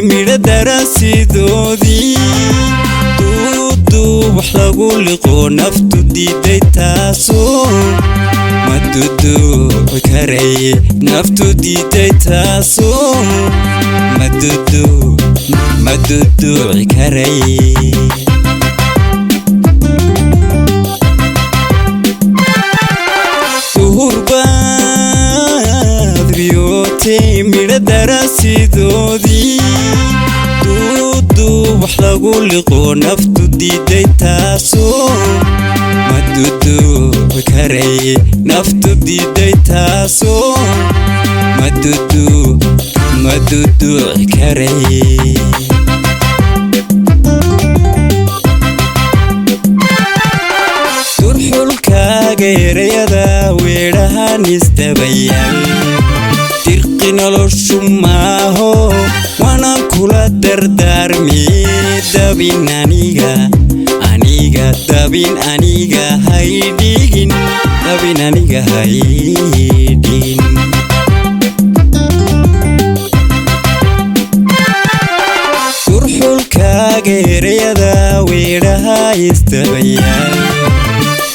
ميرا دراسي دودي دودو وحلقو لقو نفتو دي ديتاسو مدودو كاري نفتو دي ديتاسو مدودو كاري ميرا دراسي دودي دودو وحلقو لقو نفتو دي ديتاسو مدودو كاري نفتو دي ديتاسو مدودو كاري ترحو الكاغير يدا ويرها نستبيال noloshu maaho wana kula dardaarmi dabin aniga haydhigin turxulkaaga ereyada weedhaha istabayaan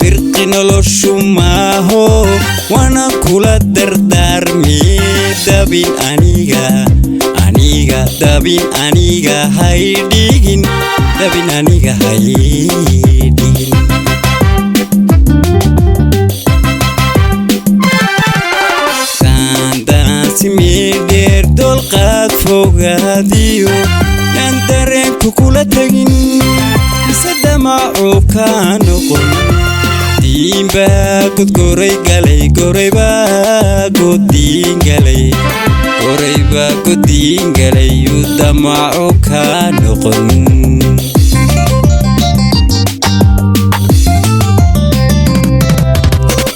dirqi noloshu maaho wana kula dardaarmi dabin aniga haydhigin daandaansi meedheer dolqaad fogaadiyo yaan dareenku kula tegin mise damacuu kaa noqon diinbaa godgoray galay goraybaa godiin galay uu damaco kaa noqon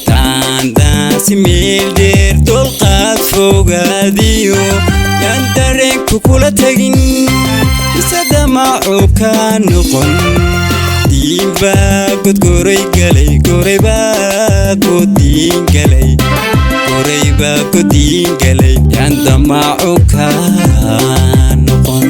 daandaansi meeldheer dolqaad fogaadiyo yaan dareenku kula tegin mise damaco kaa noqon diinbaa godgoray galay goraybaa godiin galay yaan damaco kaa noqon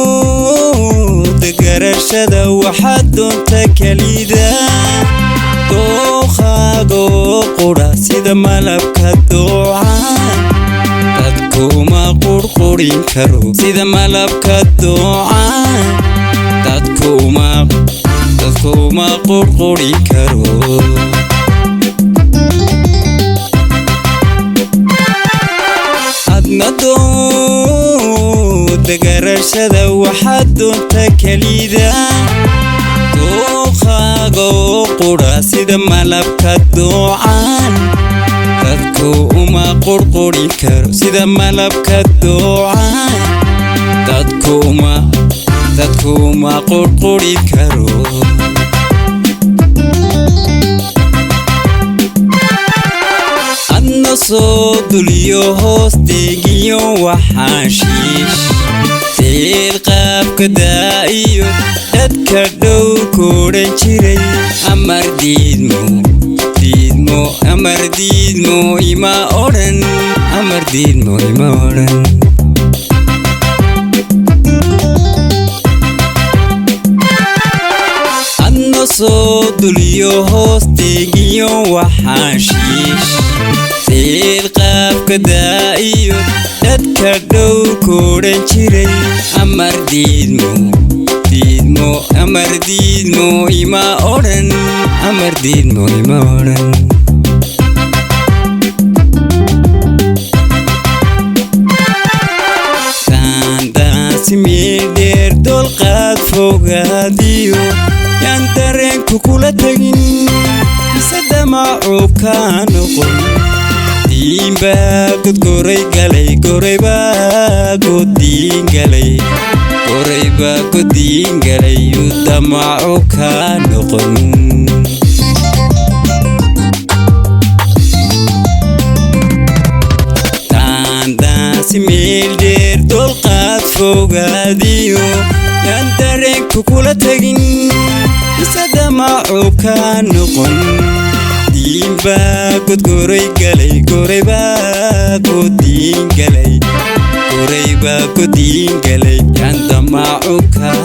adnadood garashada waxaad doonta kalida dookhaago qura sida malabka doocaan dadkuma qurqurin karo sida malabka doocaan dadkuma qurqurin karo adnadood garashada waxaad doonta kalida dookhaago qura sida malabka doocaan dadkuma qurqurin karo sida malabka doocaan dadkuma qurqurin karo adna soo duliyo hoosteegiyo waxaashiish deel qaabka daa'iyo dadka dhow koodhan jiray amar diidmo ima odhan soo duliyo hoosteegiyo waxaan shiish seel qaabka daa'iyo dadka dhow koodhan jiray amar diidmo ima odhan amar diidmo ima odhan daandaansi meeldheer dolqaad fogaadiyo yaan dareenku kula tegin mise damacu kaa noqon diinbaa godgoray galay goraybaa godiin galay yu damacu kaa noqon daandaansi meeldheer dolqaad fogaadiyo yaan dareenku kula tegin mise damacu kaa noqon diinbaa godgoray galay goraybaa godiin galay yaan damacu kaa